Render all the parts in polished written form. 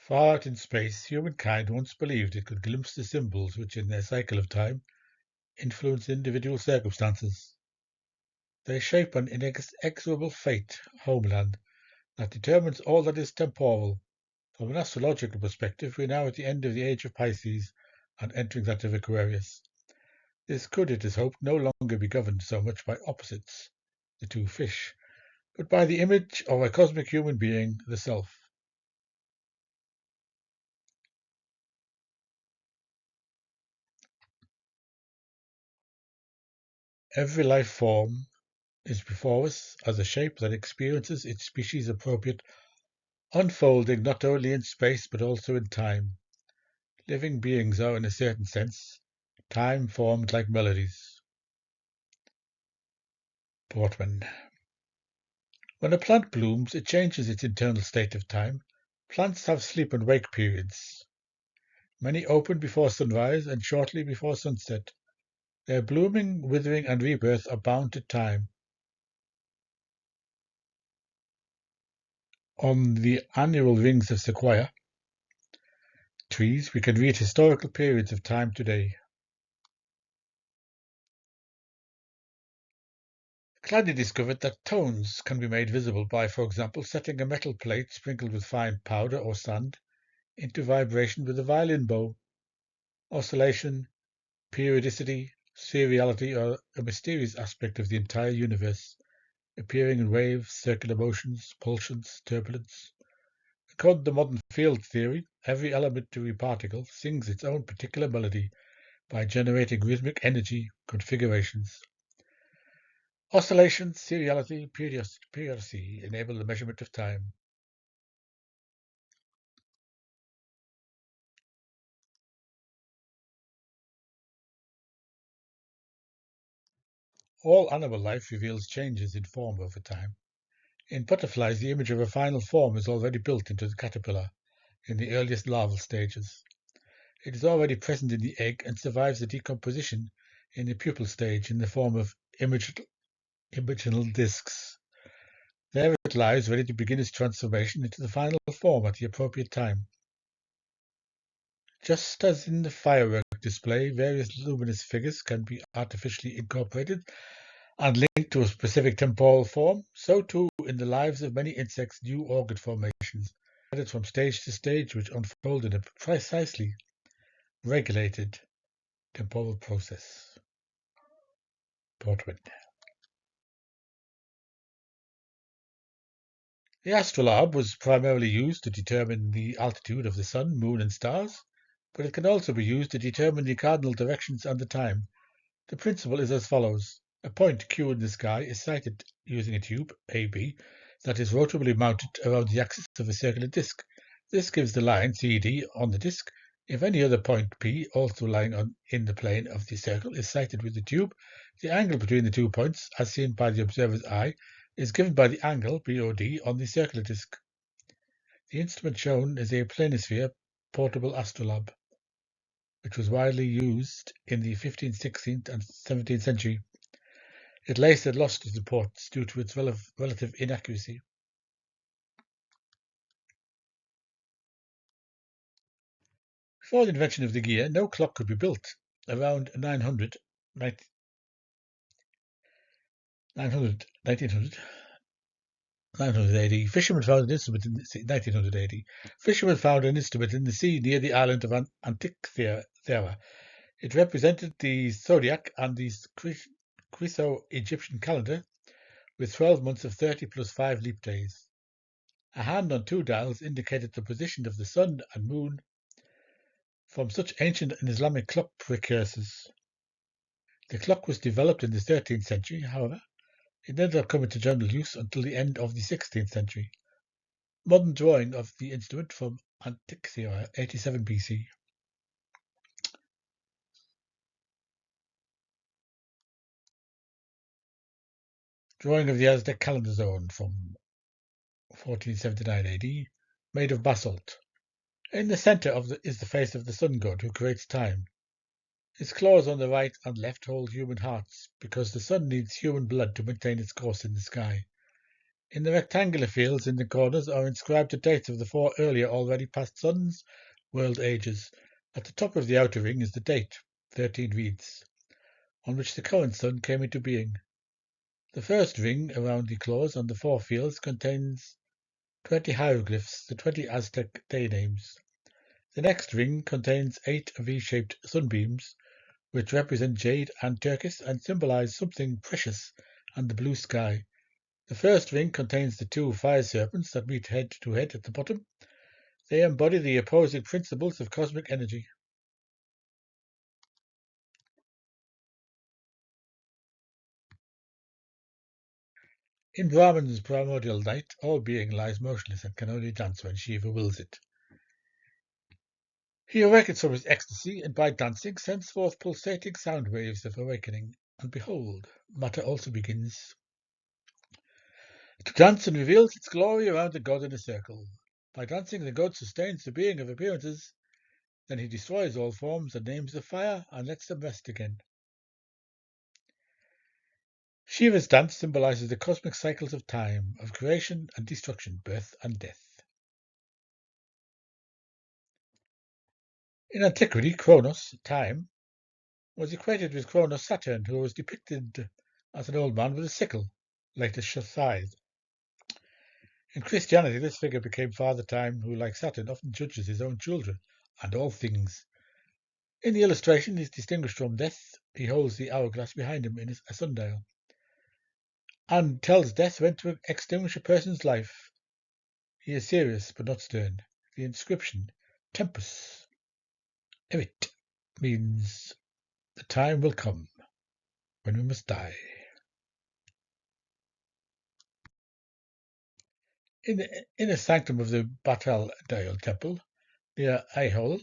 Far out in space, humankind once believed it could glimpse the symbols which, in their cycle of time, influence individual circumstances. They shape an inexorable fate, homeland, that determines all that is temporal. From an astrological perspective, we are now at the end of the age of Pisces and entering that of Aquarius. This could, it is hoped, no longer be governed so much by opposites, the two fish, but by the image of a cosmic human being, the Self. Every life form is before us as a shape that experiences its species-appropriate unfolding not only in space but also in time. Living beings are, in a certain sense, time-formed like melodies. Portman. When a plant blooms, it changes its internal state of time. Plants have sleep and wake periods. Many open before sunrise and shortly before sunset. Their blooming, withering, and rebirth are bound to time. On the annual rings of sequoia trees, we can read historical periods of time today. Clady discovered that tones can be made visible by, for example, setting a metal plate sprinkled with fine powder or sand into vibration with a violin bow. Oscillation, periodicity, seriality are a mysterious aspect of the entire universe, appearing in waves, circular motions, pulsions, turbulence. According to modern field theory, every elementary particle sings its own particular melody by generating rhythmic energy configurations. Oscillation, seriality, periodicity enable the measurement of time. All animal life reveals changes in form over time. In butterflies, the image of a final form is already built into the caterpillar in the earliest larval stages. It is already present in the egg and survives the decomposition in the pupal stage in the form of imaginal discs. There it lies, ready to begin its transformation into the final form at the appropriate time. Just as in the firework display, various luminous figures can be artificially incorporated and linked to a specific temporal form, so too in the lives of many insects new organ formations added from stage to stage which unfold in a precisely regulated temporal process. Portman. The astrolabe was primarily used to determine the altitude of the sun, moon, and stars, but it can also be used to determine the cardinal directions and the time. The principle is as follows. A point Q in the sky is sighted using a tube, AB, that is rotably mounted around the axis of a circular disk. This gives the line CD on the disk. If any other point P, also lying in the plane of the circle, is sighted with the tube, the angle between the 2 points, as seen by the observer's eye, is given by the angle BOD on the circular disk. The instrument shown is a planisphere portable astrolabe, which was widely used in the 15th, 16th, and 17th century. It later lost its importance due to its relative inaccuracy. Before the invention of the gear, no clock could be built. Around 900, 1900 AD, fishermen found an instrument in the 1900 AD. Fishermen found an instrument in the sea near the island of Antikythera. It represented the zodiac and the Chryso-Egyptian calendar with 12 months of 30 plus 5 leap days. A hand on 2 dials indicated the position of the sun and moon from such ancient and Islamic clock precursors. The clock was developed in the 13th century, however. It did not come into general use until the end of the 16th century. Modern drawing of the instrument from Antikythera, 87 BC. Drawing of the Aztec calendar zone from 1479 AD, made of basalt. In the center is the face of the sun god who creates time. His claws on the right and left hold human hearts because the sun needs human blood to maintain its course in the sky. In the rectangular fields in the corners are inscribed the dates of the 4 earlier already past suns, world ages. At the top of the outer ring is the date, 13 reeds, on which the current sun came into being. The first ring around the claws on the 4 fields contains 20 hieroglyphs, the 20 Aztec day names. The next ring contains 8 V-shaped sunbeams, which represent jade and turquoise and symbolize something precious and the blue sky. The first ring contains the 2 fire serpents that meet head to head at the bottom. They embody the opposing principles of cosmic energy. In Brahman's primordial night, all being lies motionless and can only dance when Shiva wills it. He awakens from his ecstasy and by dancing sends forth pulsating sound waves of awakening. And behold, matter also begins to dance and reveals its glory around the god in a circle. By dancing, the god sustains the being of appearances. Then he destroys all forms and names the fire and lets them rest again. Shiva's dance symbolizes the cosmic cycles of time, of creation and destruction, birth and death. In antiquity, Kronos, time, was equated with Cronus Saturn, who was depicted as an old man with a sickle, later scythe. In Christianity, this figure became Father Time, who, like Saturn, often judges his own children and all things. In the illustration, he is distinguished from Death. He holds the hourglass behind him in a sundial and tells Death when to extinguish a person's life. He is serious but not stern. The inscription, Tempus Evit, means the time will come when we must die. In the inner sanctum of the Batal Dayal temple, near Aihole,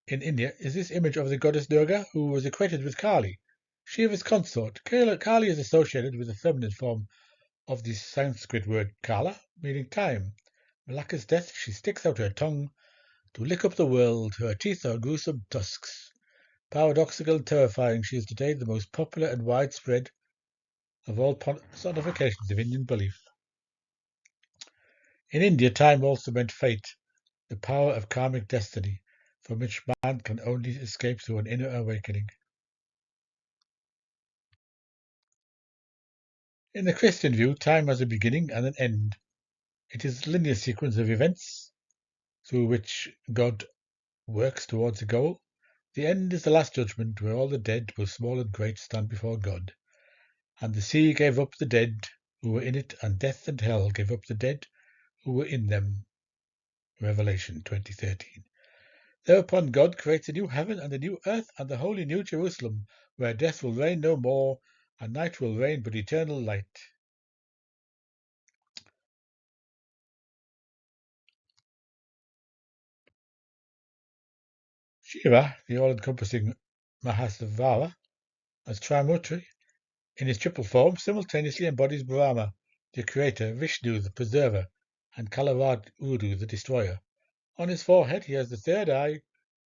in India, is this image of the goddess Durga, who was equated with Kali, Shiva's consort. Kali is associated with the feminine form of the Sanskrit word Kala, meaning time. Black as death, she sticks out her tongue to lick up the world. Her teeth are gruesome tusks. Paradoxical and terrifying, she is today the most popular and widespread of all personifications of Indian belief. In India, time also meant fate, the power of karmic destiny, from which man can only escape through an inner awakening. In the Christian view, time has a beginning and an end. It is a linear sequence of events through which God works towards a goal. The end is the last judgment, where all the dead, both small and great, stand before God. And the sea gave up the dead who were in it, and death and hell gave up the dead who were in them. Revelation 20:13. Thereupon God creates a new heaven and a new earth and the holy New Jerusalem, where death will reign no more, and night will reign but eternal light. Shiva, the all-encompassing Mahasvara, as Trimurti, in his triple form, simultaneously embodies Brahma, the creator, Vishnu, the preserver, and Kalavadu, the destroyer. On his forehead he has the third eye.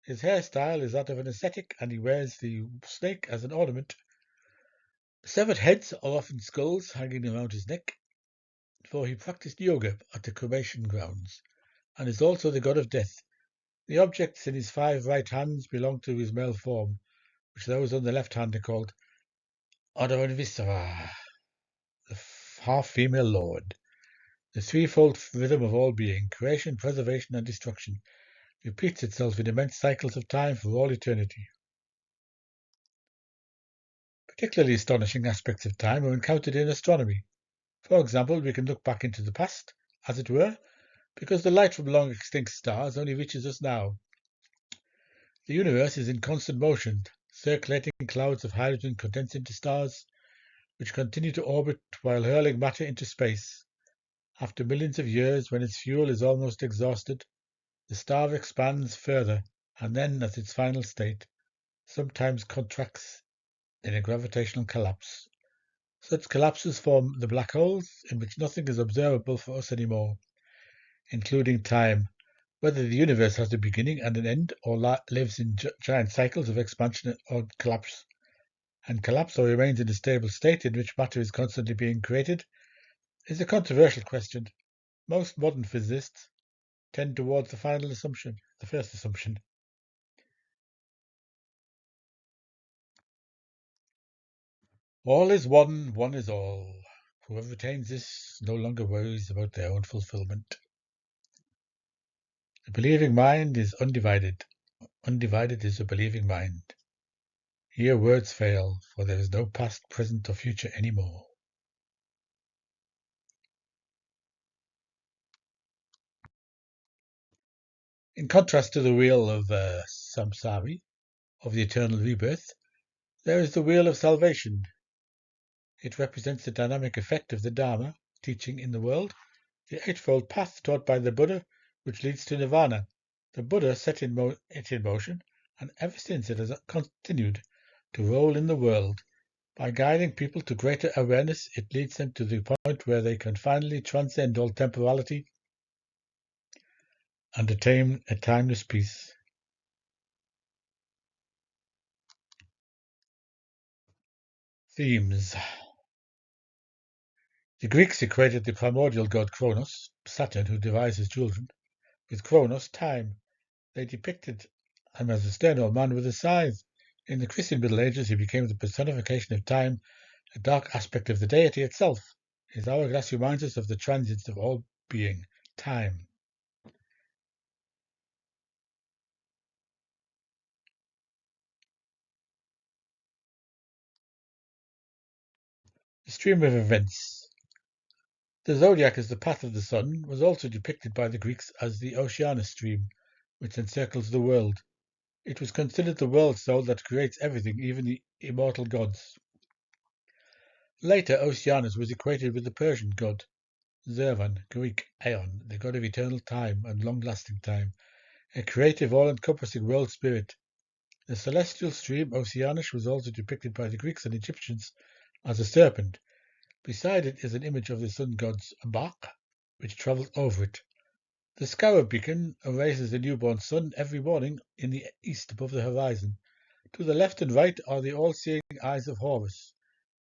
His hairstyle is that of an ascetic, and he wears the snake as an ornament. Severed heads are often skulls hanging around his neck, for he practiced yoga at the cremation grounds, and is also the god of death. The objects in his 5 right hands belong to his male form, which those on the left hand are called Adavanvisara, the half-female lord. The threefold rhythm of all being, creation, preservation, and destruction, repeats itself in immense cycles of time for all eternity. Particularly astonishing aspects of time are encountered in astronomy. For example, we can look back into the past, as it were, because the light from long extinct stars only reaches us now. The universe is in constant motion, circulating clouds of hydrogen condense into stars, which continue to orbit while hurling matter into space. After millions of years, when its fuel is almost exhausted, the star expands further, and then, at its final state, sometimes contracts in a gravitational collapse. Such collapses form the black holes, in which nothing is observable for us anymore, including time, whether the universe has a beginning and an end, or lives in giant cycles of expansion or collapse, or remains in a stable state in which matter is constantly being created. is a controversial question. Most modern physicists tend towards the first assumption. All is one, one is all. Whoever retains this no longer worries about their own fulfillment. The believing mind is undivided. Undivided is a believing mind. Here words fail, for there is no past, present, or future anymore. In contrast to the wheel of samsari, of the eternal rebirth, there is the wheel of salvation. It represents the dynamic effect of the Dharma teaching in the world, the eightfold path taught by the Buddha, which leads to nirvana. The Buddha set it in motion, and ever since it has continued to roll in the world. By guiding people to greater awareness, it leads them to the point where they can finally transcend all temporality and attain a timeless peace. Themes. The Greeks equated the primordial god Kronos, Saturn who devised his children, with Chronos, time. They depicted him as a stern old man with a scythe. In the Christian Middle Ages, he became the personification of time, a dark aspect of the deity itself. His hourglass reminds us of the transience of all being, time. The stream of events. The zodiac as the path of the sun was also depicted by the Greeks as the Oceanus stream, which encircles the world. It was considered the world soul that creates everything, even the immortal gods. Later, Oceanus was equated with the Persian god Zervan, Greek Aeon, the god of eternal time and long-lasting time, a creative, all-encompassing world spirit. The celestial stream Oceanus was also depicted by the Greeks and Egyptians as a serpent. Beside it is an image of the sun god's Bak, which travels over it. The scarab beacon raises the newborn sun every morning in the east above the horizon. To the left and right are the all-seeing eyes of Horus,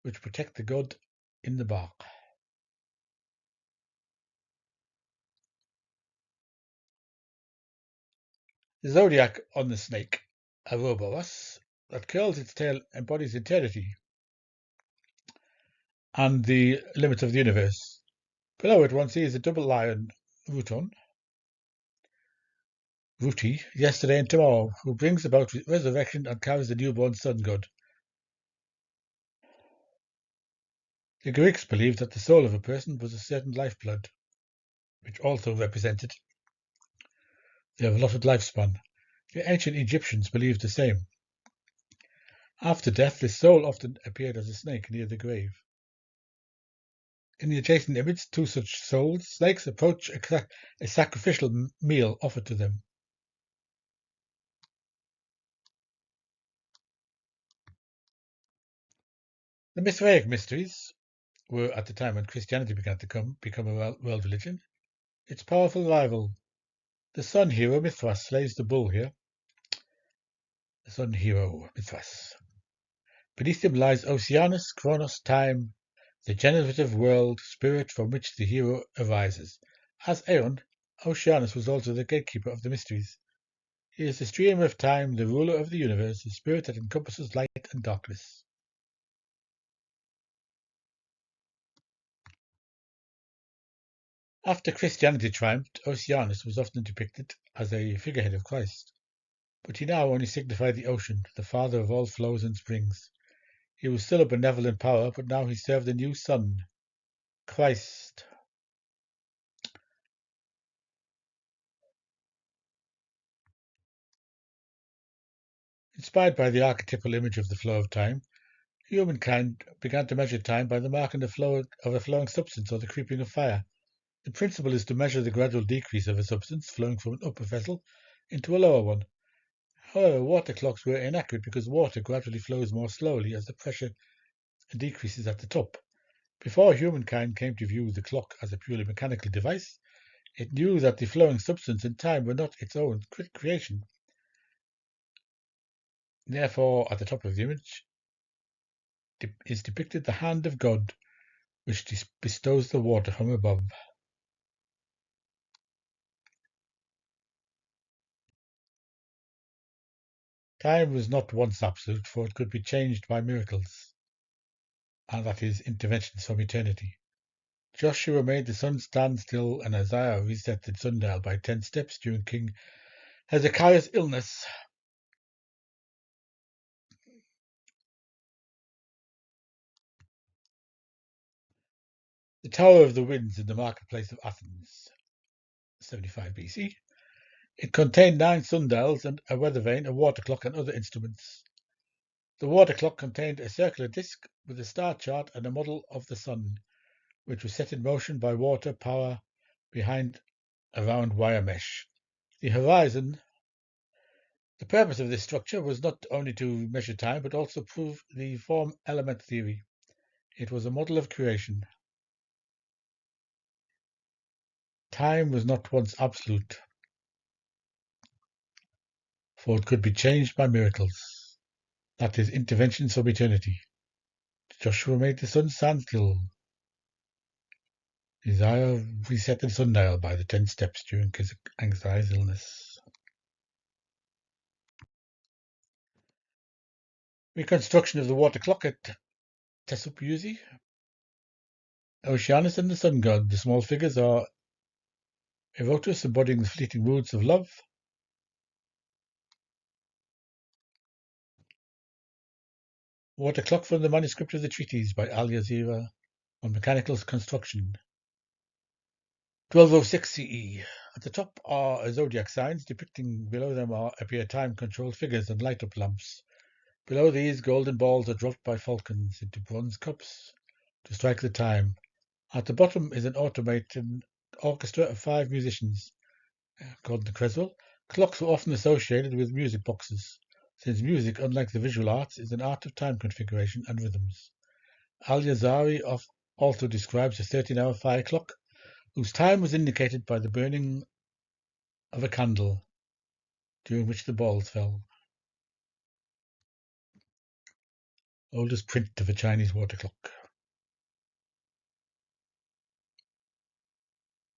which protect the god in the bark. The zodiac on the snake, Ouroboros, that curls its tail embodies eternity and the limits of the universe. Below it one sees a double lion, Ruti, yesterday and tomorrow, who brings about resurrection and carries the newborn sun god. The Greeks believed that the soul of a person was a certain lifeblood, which also represented their allotted lifespan. The ancient Egyptians believed the same. After death, the soul often appeared as a snake near the grave. In the adjacent image, two such snakes approach a sacrificial meal offered to them. The Mithraic mysteries were, at the time when Christianity began to become a world religion, its powerful rival. The sun hero Mithras slays the bull here. The sun hero Mithras. Beneath him lies Oceanus, Kronos, time, the generative world, spirit from which the hero arises. As Aeon, Oceanus was also the gatekeeper of the mysteries. He is the stream of time, the ruler of the universe, the spirit that encompasses light and darkness. After Christianity triumphed, Oceanus was often depicted as a figurehead of Christ, but he now only signified the ocean, the father of all flows and springs. He was still a benevolent power, but now he served a new son, Christ. Inspired by the archetypal image of the flow of time, humankind began to measure time by the mark in the flow of a flowing substance or the creeping of fire. The principle is to measure the gradual decrease of a substance flowing from an upper vessel into a lower one. However, water clocks were inaccurate because water gradually flows more slowly as the pressure decreases at the top. Before humankind came to view the clock as a purely mechanical device, it knew that the flowing substance and time were not its own creation. Therefore, at the top of the image is depicted the hand of God, which bestows the water from above. Time was not once absolute, for it could be changed by miracles, and that is, interventions from eternity. Joshua made the sun stand still, and Isaiah reset the sundial by 10 steps during King Hezekiah's illness. The Tower of the Winds in the marketplace of Athens, 75 BC. It contained 9 sundials and a weather vane, a water clock, and other instruments. The water clock contained a circular disc with a star chart and a model of the sun, which was set in motion by water power behind a round wire mesh. The horizon. The purpose of this structure was not only to measure time, but also prove the form element theory. It was a model of creation. Time was not once absolute, for it could be changed by miracles, that is, interventions from eternity. Joshua made the sun stand still. Isaiah reset the sundial by the 10 steps during Hezekiah's illness. Reconstruction of the water clock at Tesupuyuzi. Oceanus and the sun god. The small figures are Erotus, embodying the fleeting moods of love. Water clock from the manuscript of the treatise by Al Yazira on mechanical construction. 1206 CE. At the top are zodiac signs. Depicting below them appear time-controlled figures and light-up lamps. Below these, golden balls are dropped by falcons into bronze cups to strike the time. At the bottom is an automated orchestra of 5 musicians. According to Creswell, clocks were often associated with music boxes, since music, unlike the visual arts, is an art of time configuration and rhythms. Al-Yazari also describes a 13-hour fire clock, whose time was indicated by the burning of a candle, during which the balls fell. Oldest print of a Chinese water clock.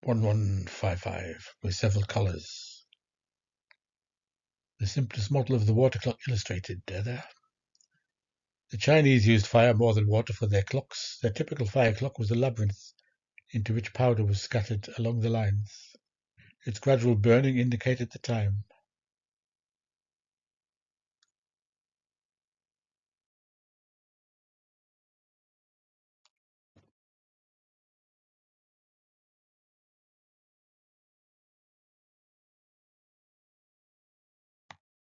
1155, with several colours. The simplest model of the water clock illustrated there. The Chinese used fire more than water for their clocks. Their typical fire clock was a labyrinth into which powder was scattered along the lines. Its gradual burning indicated the time.